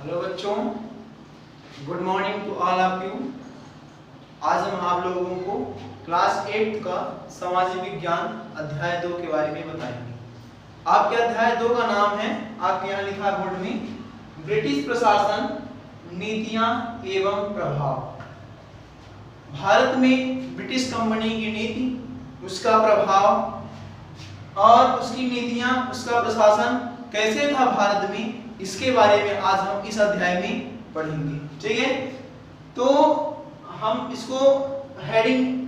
Hello बच्चों, good morning to all of you. आज हम आप लोगों को क्लास 8 का सामाजिक विज्ञान अध्याय 2 के बारे में बताएंगे। आपके अध्याय 2 का नाम है, आपके यहाँ लिखा है बोर्ड में, ब्रिटिश प्रशासन, नीतियां एवं प्रभाव। भारत में ब्रिटिश कंपनी की नीति, उसका प्रभाव और उसकी नीतियां, उसका प्रशासन कैसे था भारत में, इसके बारे में आज हम इस अध्याय में पढ़ेंगे। ठीक है, तो हम इसको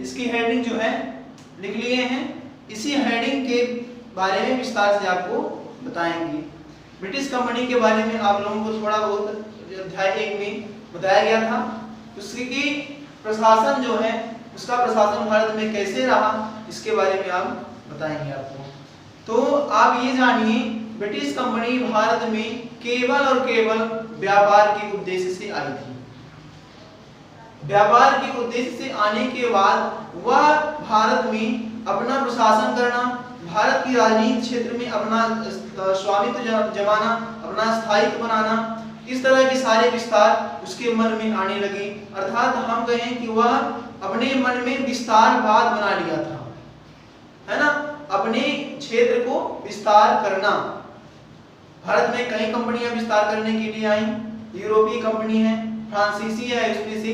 इसकी हेडिंग जो है लिख लिए हैं। इसी हेडिंग के बारे में विस्तार से आपको बताएंगे। ब्रिटिश कंपनी के बारे में आप लोगों को थोड़ा बहुत अध्याय 1 में बताया गया था। उसकी प्रशासन जो है, उसका प्रशासन भारत में कैसे रहा, इसके बारे में हम बताएंगे आपको। तो आप ये जानिए, ब्रिटिश कंपनी भारत में केवल और केवल व्यापार के उद्देश्य से आई थी। व्यापार के उद्देश्य से आने के बाद वह भारत में अपना प्रशासन करना, भारत की राजनीति क्षेत्र में अपना स्वामित्व जमाना, अपना स्थायित्व बनाना, इस तरह के सारे विस्तार उसके मन में आने लगे। अर्थात हम कहें कि वह अपने मन में विस्तारवाद बना लिया था, है ना, अपने क्षेत्र को विस्तार करना। भारत में कई कंपनियां विस्तार करने के लिए आई। यूरोपीय कंपनी है, फ्रांसीसी है उसमें से।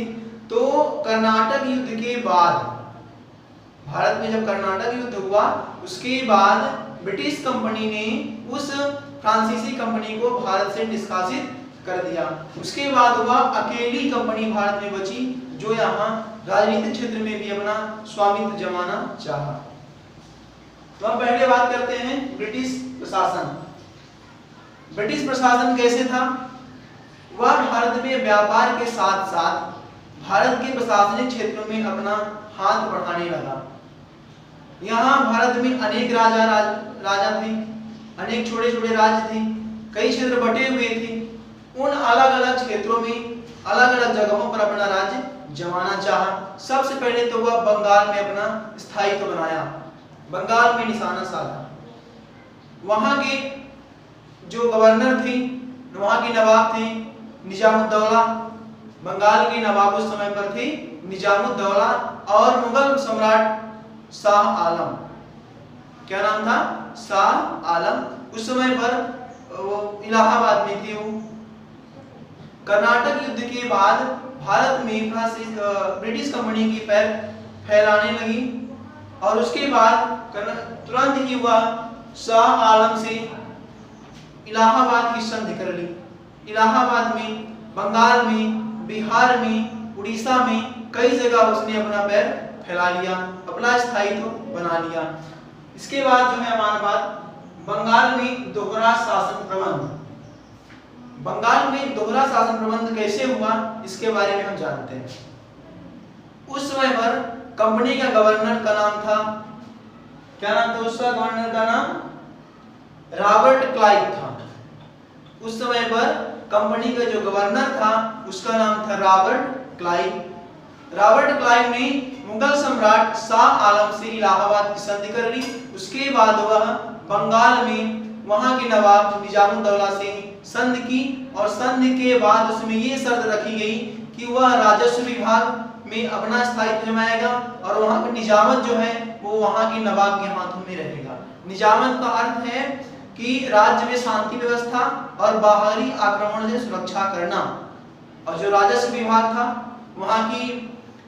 तो कर्नाटक युद्ध के बाद, भारत में जब कर्नाटक युद्ध हुआ, उसके बाद ब्रिटिश कंपनी ने उस फ्रांसीसी कंपनी को भारत से निष्कासित कर दिया। उसके बाद वह अकेली कंपनी भारत में बची, जो यहाँ राजनीतिक क्षेत्र में भी अपना स्वामित्व जमाना चाहा। तो हम पहले बात करते हैं ब्रिटिश प्रशासन। ब्रिटिश प्रशासन कैसे था? वह भारत में व्यापार के साथ साथ भारत के प्रशासनिक क्षेत्रों में अपना हाथ बढ़ाने लगा। यहाँ भारत में अनेक राजा थे, अनेक छोटे छोटे राज्य थे, कई क्षेत्र बटे हुए थे। उन अलग अलग क्षेत्रों में अलग अलग जगहों पर अपना राज्य जमाना चाहा। सबसे पहले तो वह बंगाल में अपना स्थायित्व बनाया, बंगाल में निशाना साधा। वहां के जो गवर्नर थे, वहां के नवाब थे निजामुद्दौला। बंगाल के नवाब उस समय पर थे निजामुद्दौला, और मुगल सम्राट शाह आलम। क्या नाम था? शाह आलम। उस समय पर वो इलाहाबाद में थे। वो कर्नाटक युद्ध के बाद भारत में ब्रिटिश कंपनी की पैर फैलाने लगी, और उसके बाद तुरंत ही वह शाह आलम से इलाहाबाद की संधि कर ली। इलाहाबाद में, बंगाल में, बिहार में, उड़ीसा में कई जगह उसने अपना पैर फैला लिया, अपना स्थायित्व बना लिया। इसके बाद जो है हमारा बात, बंगाल में दोहरा शासन प्रबंध। बंगाल में दोहरा शासन प्रबंध कैसे हुआ, इसके बारे में हम जानते हैं। उस समय पर कंपनी का गवर्नर का नाम था, क्या नाम था उसका? गवर्नर का नाम रॉबर्ट क्लाइव था। उस समय पर कंपनी का जो गवर्नर था, उसका नाम था रॉबर्ट क्लाइव। रॉबर्ट क्लाइव ने मुगल सम्राट शाह आलम से इलाहाबाद की संधि कर ली। उसके बाद वह बंगाल में वहां के नवाब निजामुद्दौला से संधि की, और संधि के बाद उसमें ये शर्त रखी गई कि वह राजस्व विभाग में अपना स्थायित्व जमाएगा, और वहां का निजामत जो है वो वहां के नवाब के हाथों में रहेगा। निजामत का अर्थ है कि राज्य में शांति व्यवस्था और बाहरी आक्रमण से सुरक्षा करना। और जो राजस्व विभाग था, वहां की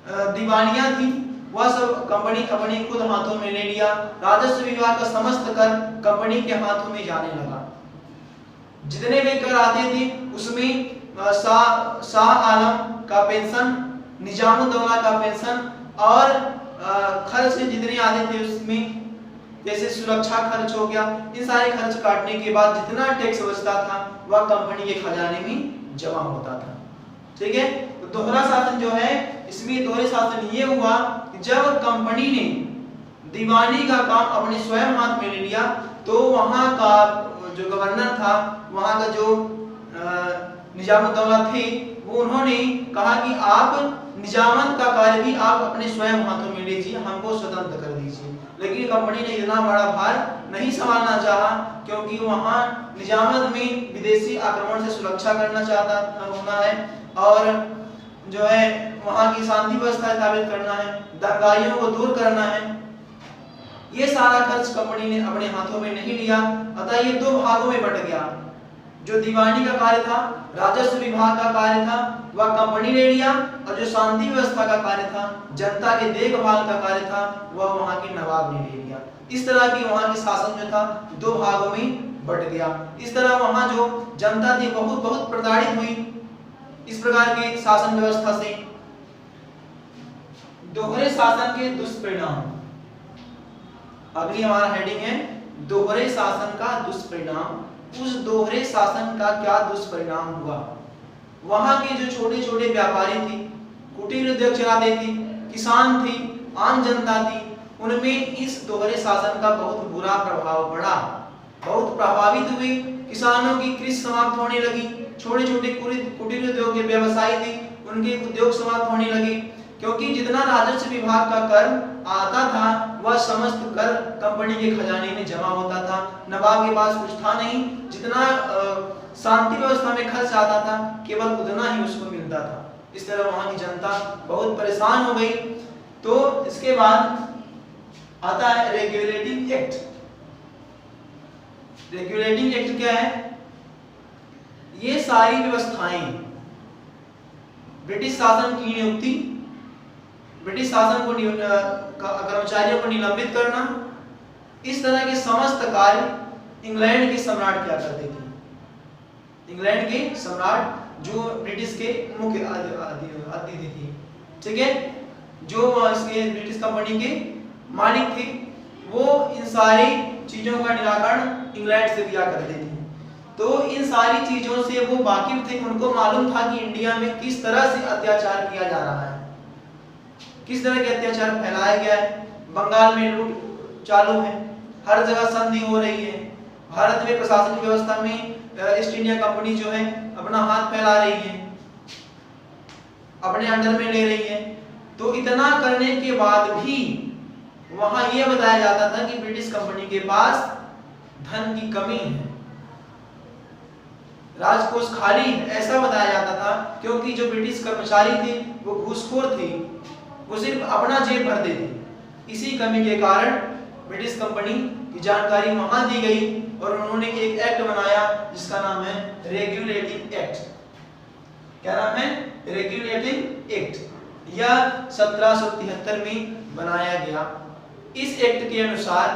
दीवानियां थी, वह सब कंपनी अपने खुद हाथों में ले लिया। राजस्व विभाग का समस्त कर कंपनी के हाथों में जाने लगा। जितने भी कर आते थे उसमें शाह आलम का पेंशन, निजामुद्दौला का पेंशन, और खर्च जितने आते थे उसमें, जैसे सुरक्षा खर्च हो गया, इन सारे खर्च काटने के बाद जितना टैक्स बचता था वह कंपनी के खजाने में जमा होता था। ठीक है, तो दोहरा शासन जो है, इसमें दोहरे शासन ये हुआ कि जब कंपनी ने दीवानी का काम अपने स्वयं हाथ में ले लिया, तो वहां का जो गवर्नर था, वहां का जो निजामुद्दौला थे, वो उन्होंने कहा कि आप निजामत का कार्य भी आप अपने स्वयं हाथों में लीजिए, हमको स्वतंत्र कर दीजिए। लेकिन कंपनी ने इतना बड़ा भार नहीं संभालना चाहा, क्योंकि वहां निजामत में विदेशी आक्रमण से सुरक्षा करना चाहता होना है, और जो है वहां की शांति व्यवस्था स्थापित करना है, दंगाइयों को दूर करना है। ये सारा खर्च कंपनी ने अपने हाथों में नहीं लिया, अतः ये दो भागों में बट गया। जो दीवानी का कार्य था, राजस्व विभाग का कार्य था, वह कंपनी ने लिया, और जो शांति व्यवस्था का कार्य था, जनता के देखभाल का कार्य था, वह वहां के नवाब ने ले लिया। इस तरह की वहां की शासन जो था दो भागों में बट गया। इस तरह वहां जो जनता थी बहुत प्रताड़ित हुई इस प्रकार के शासन व्यवस्था से। दोहरे शासन के दुष्परिणाम, अगली हमारा हेडिंग है दोहरे शासन का दुष्परिणाम। उस दोहरे शासन का क्या दुष्परिणाम हुआ? वहां के जो छोटे छोटे व्यापारी थे, कुटीर उद्योग चलाते थे, किसान थे, आम जनता थी, उनमें इस दोहरे शासन का बहुत बुरा प्रभाव पड़ा, बहुत प्रभावित हुए। किसानों की कृषि समाप्त होने लगी, छोटे छोटे कुटीर उद्योग के व्यवसायी थे, उनके उद्योग समाप्त होने लगे, क्योंकि जितना राजस्व विभाग का कर आता था वह समस्त कर कंपनी के खजाने में जमा होता था। नवाब के पास कुछ था नहीं, जितना शांति व्यवस्था में खर्च आता था केवल उतना ही उसको मिलता था। इस तरह वहां की जनता बहुत परेशान हो गई। तो इसके बाद आता है रेगुलेटिंग एक्ट। रेगुलेटिंग एक्ट क्या है? ये सारी व्यवस्थाएं ब्रिटिश शासन की नियुक्ति, ब्रिटिश शासन को कर्मचारियों को निलंबित करना, इस तरह के समस्त कार्य इंग्लैंड के सम्राट क्या करते थे। इंग्लैंड के सम्राट जो ब्रिटिश के मुख्य अतिथि थे, ठीक है, जो इसके ब्रिटिश कंपनी के मालिक थे, वो इन सारी चीजों का निराकरण इंग्लैंड से दिया करते थे। तो इन सारी चीजों से वो वाकिफ थे, उनको मालूम था कि इंडिया में किस तरह से अत्याचार किया जा रहा है, किस तरह के अत्याचार फैलाया गया है। बंगाल में लूट चालू है, हर जगह संधि हो रही है, भारत में प्रशासनिक व्यवस्था में ईस्ट इंडिया कंपनी जो है अपना हाथ फैला रही है, अपने अंडर में ले रही है। तो इतना करने के बाद भी वहां यह बताया जाता था कि ब्रिटिश कंपनी के पास धन की कमी है, राजकोष खाली है, ऐसा बताया जाता था, क्योंकि जो ब्रिटिश कर्मचारी थे वो घूसखोर थे, वो सिर्फ अपना जेब भरते थे। इसी कमी के कारण ब्रिटिश कंपनी की जानकारी वहां दी गई और उन्होंने एक एक्ट बनाया जिसका नाम है रेगुलेटिंग एक्ट। क्या नाम है? Regulating act. यह 1773 में बनाया गया। इस एक्ट के अनुसार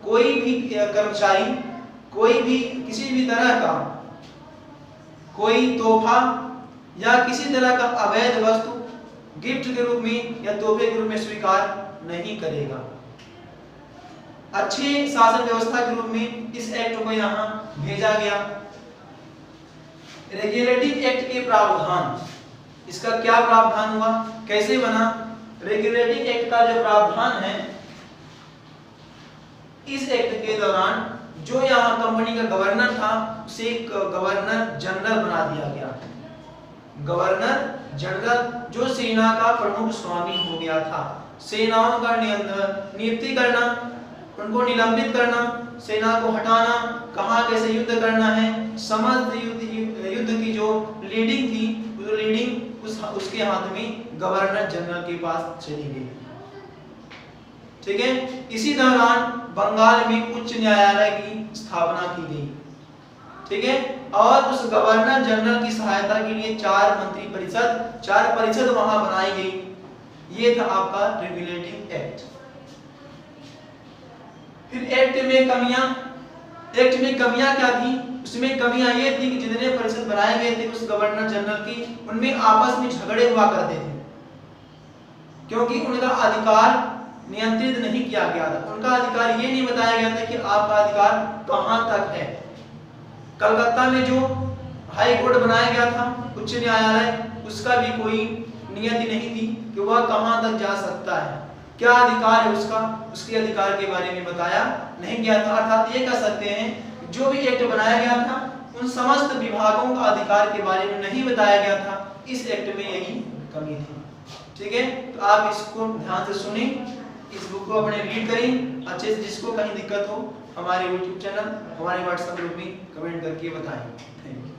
कोई भी कर्मचारी कोई भी किसी भी तरह का कोई तोहफा या किसी तरह का अवैध वस्तु गिफ्ट के रूप में या तोहफे के रूप में स्वीकार नहीं करेगा। अच्छे शासन व्यवस्था के रूप में इस एक्ट को यहाँ भेजा गया। रेगुलेटिंग एक्ट के प्रावधान, इसका क्या प्रावधान हुआ, कैसे बना? रेगुलेटिंग एक्ट का जो प्रावधान है, इस एक्ट के दौरान जो यहाँ कंपनी का गवर्नर था उसे एक गवर्नर जनरल बना दिया गया। गवर्नर जनरल जो सेना का प्रमुख स्वामी हो गया था। सेनाओं का नियुक्ति करना, उनको निलंबित करना, सेना को हटाना, कहां कैसे युद्ध करना है, समस्त युद्ध की जो लीडिंग थी, वो लीडिंग उसके हाथ में गवर्नर जनरल के पास चली गई। ठीक है। इसी दौरान बंगाल में उच्च न्यायालय की स्थापना की गई। ठीक है। और उस गवर्नर जनरल की सहायता के लिए 4 परिषद वहां बनाई गई। ये था आपका रेगुलेटिंग एक्ट। फिर एक्ट में कमियां क्या थी? उसमें कमियां ये थी कि जितने परिषद बनाए गए थे उस गवर्नर जनरल की, उनमें आपस में झगड़े हुआ करते थे, क्योंकि उनका अधिकार नियंत्रित नहीं किया गया था। उनका अधिकार ये नहीं बताया गया था कि आपका अधिकार कहां तक है। कलकत्ता में जो हाई कोर्ट बनाया गया था, उच्च न्यायालय, उसका भी कोई नियति नहीं थी कि वह कहां तक जा सकता है, क्या अधिकार है उसका, उसके अधिकार के बारे में बताया नहीं गया था। अर्थात ये कह सकते हैं जो भी एक्ट बनाया गया था उन समस्त विभागों का अधिकार के बारे में नहीं बताया गया था। इस एक्ट में यही कमी थी। ठीक है, तो आप इसको ध्यान से सुने। इस बुक को अपने रीड करें अच्छे से। जिसको कहीं दिक्कत हो हमारे YouTube चैनल, हमारे WhatsApp ग्रुप में कमेंट करके बताएं। Thank you.